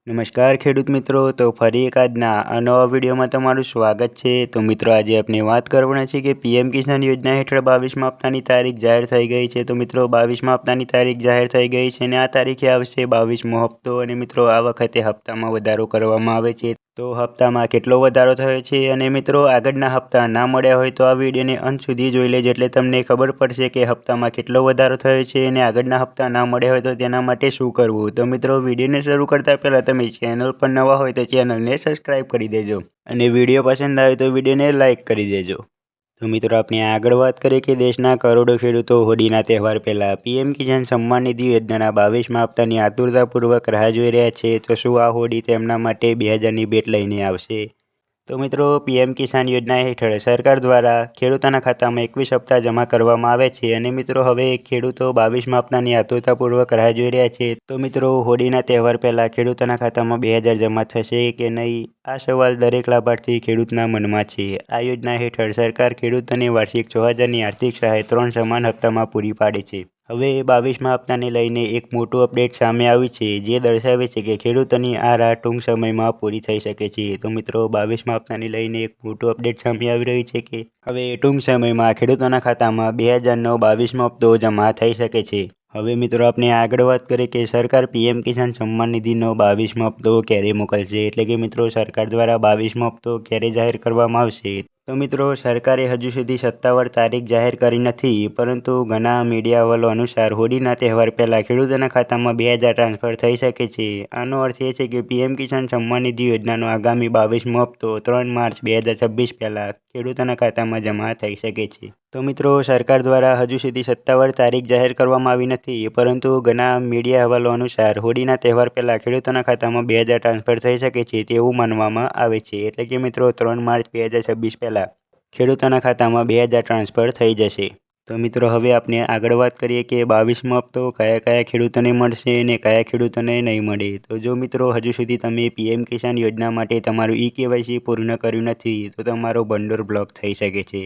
નમસ્કાર ખેડૂત મિત્રો, તો ફરી એક આજના આ નવા વિડીયોમાં તમારું સ્વાગત છે। તો મિત્રો આજે આપણે વાત કરવાના છે કે પીએમ કિસાન યોજના હેઠળ 22મા હપ્તાની તારીખ જાહેર થઈ ગઈ છે। તો મિત્રો 22મા હપ્તાની તારીખ જાહેર થઈ ગઈ છે અને આ તારીખે આવશે 22મો હપ્તો। અને મિત્રો આ વખતે હપ્તામાં વધારો કરવામાં આવે છે। તો હપ્તામાં કેટલો વધારો થયો છે અને મિત્રો આગળના હપ્તા ના મળ્યા હોય તો આ વિડીયોને અંત સુધી જોઈ લેજો, એટલે તમને ખબર પડશે કે હપ્તામાં કેટલો વધારો થયો છે અને આગળના હપ્તા ના મળ્યા હોય તો તેના માટે શું કરવું। તો મિત્રો વિડીયોને શરૂ કરતાં પહેલાં તમે ચેનલ પર નવા હોય તો ચેનલને સબસ્ક્રાઈબ કરી દેજો અને વિડીયો પસંદ આવે તો વિડીયોને લાઇક કરી દેજો। તો મિત્રો આપણે આગળ વાત કરીએ કે દેશના કરોડો ખેડૂતો હોળીના તહેવાર પહેલાં પીએમ કિસાન સન્માન નિધિ યોજનાના 22મા હપ્તાની આતુરતાપૂર્વક રાહ જોઈ રહ્યા છે। તો શું આ હોળી તેમના માટે 2000ની ભેટ લઈને આવશે? તો મિત્રો પીએમ કિસાન યોજના હેઠળ સરકાર દ્વારા ખેડૂતોના ખાતામાં 21 હપ્તા જમા કરવામાં આવે છે અને મિત્રો હવે ખેડૂતો 22મા હપ્તાની આતુરતાપૂર્વક રાહ જોઈ રહ્યા છે। તો મિત્રો હોળીના તહેવાર પહેલાં ખેડૂતોના ખાતામાં 2000 જમા થશે કે નહીં, આ સવાલ દરેક લાભાર્થી ખેડૂતના મનમાં છે। આ યોજના હેઠળ સરકાર ખેડૂતોને વાર્ષિક 6000ની આર્થિક સહાય 3 સમાન હપ્તામાં પૂરી પાડે છે। હવે 22મા હપ્તાને લઈને એક મોટું અપડેટ સામે આવ્યું છે, જે દર્શાવે છે કે ખેડૂતોની આ રાહ ટૂંક સમયમાં પૂરી થઈ શકે છે। તો મિત્રો 22મા હપ્તાને લઈને એક મોટું અપડેટ સામે આવી રહ્યું છે કે હવે ટૂંક સમયમાં ખેડૂતોના ખાતામાં 2000નો 22મો હપ્તો જમા થઈ શકે છે। હવે મિત્રો આપણે આગળ વાત કરીએ કે સરકાર પીએમ કિસાન સન્માન નિધિનો 22મો હપ્તો ક્યારે મોકલશે, એટલે કે મિત્રો સરકાર દ્વારા 22મો હપ્તો ક્યારે જાહેર કરવામાં આવશે। તો મિત્રો સરકારે હજુ સુધી સત્તાવાર તારીખ જાહેર કરી નથી, પરંતુ ઘણા મીડિયા અહેવાલો અનુસાર હોળીના તહેવાર પહેલાં ખેડૂતોના ખાતામાં 2000 ટ્રાન્સફર થઈ શકે છે। આનો અર્થ એ છે કે પીએમ કિસાન સન્માન નિધિ યોજનાનો આગામી 22મો હપ્તો 3 માર્ચ 2026 પહેલાં ખેડૂતોના ખાતામાં જમા થઈ શકે છે। તો મિત્રો સરકાર દ્વારા હજુ સુધી સત્તાવાર તારીખ જાહેર કરવામાં આવી નથી, પરંતુ ઘણા મીડિયા અહેવાલો અનુસાર હોળીના તહેવાર પહેલાં ખેડૂતોના ખાતામાં 2000 ટ્રાન્સફર થઈ શકે છે તેવું માનવામાં આવે છે। એટલે કે મિત્રો 3 માર્ચ 2026 પહેલાં ખેડૂતોના ખાતામાં 2000 ટ્રાન્સફર થઈ જશે। તો મિત્રો હવે આપણે આગળ વાત કરીએ કે 22મો હપ્તો કયા કયા ખેડૂતોને મળશે અને કયા ખેડૂતોને નહીં મળે। તો જો મિત્રો હજુ સુધી તમે પીએમ કિસાન યોજના માટે તમારું ઈ-કેવાયસી પૂર્ણ કર્યું નથી તો તમારો ભંડોળ બ્લોક થઈ શકે છે।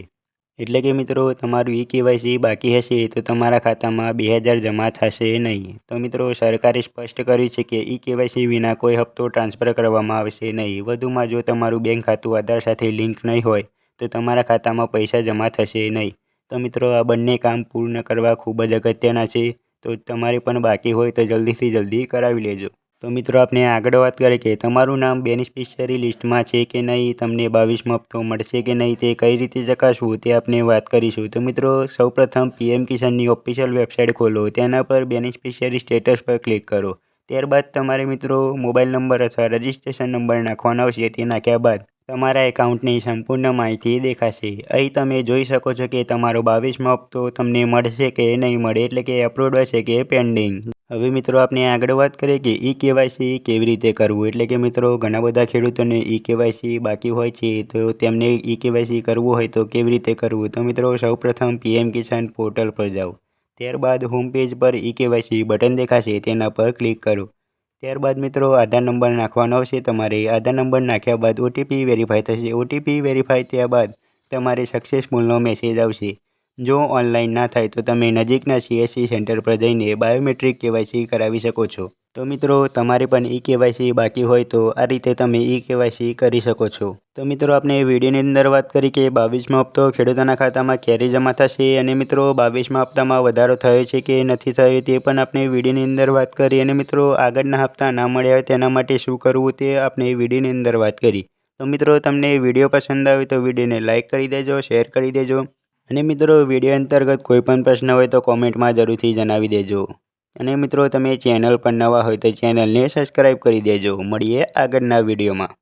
એટલે કે મિત્રો તમારું ઈ-કેવાયસી બાકી હશે તો તમારા ખાતામાં 2000 જમા થશે નહીં। તો મિત્રો સરકારે સ્પષ્ટ કર્યું છે કે ઈ-કેવાયસી વિના કોઈ હપ્તો ટ્રાન્સફર કરવામાં આવશે નહીં। વધુમાં જો તમારું બેંક ખાતું આધાર સાથે લિંક નહીં હોય તો તમારા ખાતામાં પૈસા જમા થશે નહીં। તો મિત્રો આ બંને કામ પૂર્ણ કરવા ખૂબ જ અગત્યના છે, તો તમારે પણ બાકી હોય તો જલ્દીથી જલ્દી કરાવી લેજો। તો મિત્રો આપણે આગળ વાત કરીએ કે તમારું નામ બેનિફિશિયરી લિસ્ટમાં છે કે નહીં, તમને 22મો હપ્તો મળશે કે નહીં તે કઈ રીતે ચકાસવું તે આપણે વાત કરીશું। તો મિત્રો સૌપ્રથમ પીએમ કિસાનની ઓફિશિયલ વેબસાઇટ ખોલો, તેના પર બેનિફિશિયરી સ્ટેટસ પર ક્લિક કરો। ત્યારબાદ તમારે મિત્રો મોબાઈલ નંબર અથવા રજિસ્ટ્રેશન નંબર નાખવાનો આવશે। તે નાખ્યા બાદ તમારા એકાઉન્ટની સંપૂર્ણ માહિતી દેખાશે। અહીં તમે જોઈ શકો છો કે તમારો 22મો હપ્તો તમને મળશે કે નહીં મળે, એટલે કે અપ્રૂવડ હશે કે પેન્ડિંગ। હવે મિત્રો આપણે આગળ વાત કરીએ કે ઈ-કેવાયસી કેવી રીતે કરવું, એટલે કે મિત્રો ઘણા બધા ખેડૂતોને ઈ-કેવાયસી બાકી હોય છે, તો તેમને ઈ-કેવાયસી કરવું હોય તો કેવી રીતે કરવું। તો મિત્રો સૌપ્રથમ પીએમ કિસાન પોર્ટલ પર જાઓ, ત્યારબાદ હોમ પેજ પર ઈ-કેવાયસી બટન દેખાશે તેના પર ક્લિક કરો। ત્યારબાદ મિત્રો આધાર નંબર નાખવાનો આવશે તમારે। આધાર નંબર નાખ્યા બાદ ઓટીપી વેરીફાઈ થશે। ઓટીપી વેરીફાઈ થયા બાદ તમારે સક્સેસફુલનો મેસેજ આવશે। જો ઓનલાઈન ના થાય તો તમે નજીકના સીએસસી સેન્ટર પર જઈને બાયોમેટ્રિક કેવાયસી કરાવી શકો છો। તો મિત્રો તમારે પણ ઈ-કેવાયસી બાકી હોય તો આ રીતે તમે ઈ-કેવાયસી કરી શકો છો। તો મિત્રો આપણે વિડીયોની અંદર વાત કરી કે 22મો હપ્તો ખેડૂતોના ખાતામાં ક્યારે જમા થશે અને મિત્રો 22મા હપ્તામાં વધારો થયો છે કે નથી થયો તે પણ આપણે વિડીયોની અંદર વાત કરી, અને મિત્રો આગળના હપ્તા ના મળ્યા હોય તેના માટે શું કરવું તે આપણે વિડીયોની અંદર વાત કરી। તો મિત્રો તમને વિડીયો પસંદ આવે તો વિડીયોને લાઇક કરી દેજો, શેર કરી દેજો, અને મિત્રો વિડીયો અંતર્ગત કોઈ પણ પ્રશ્ન હોય તો કોમેન્ટમાં જરૂરથી જણાવી દેજો। અને મિત્રો તમે ચેનલ પર નવા હોય તો ચેનલને સબસ્ક્રાઈબ કરી દેજો। મળીએ આગળના વિડીયોમાં।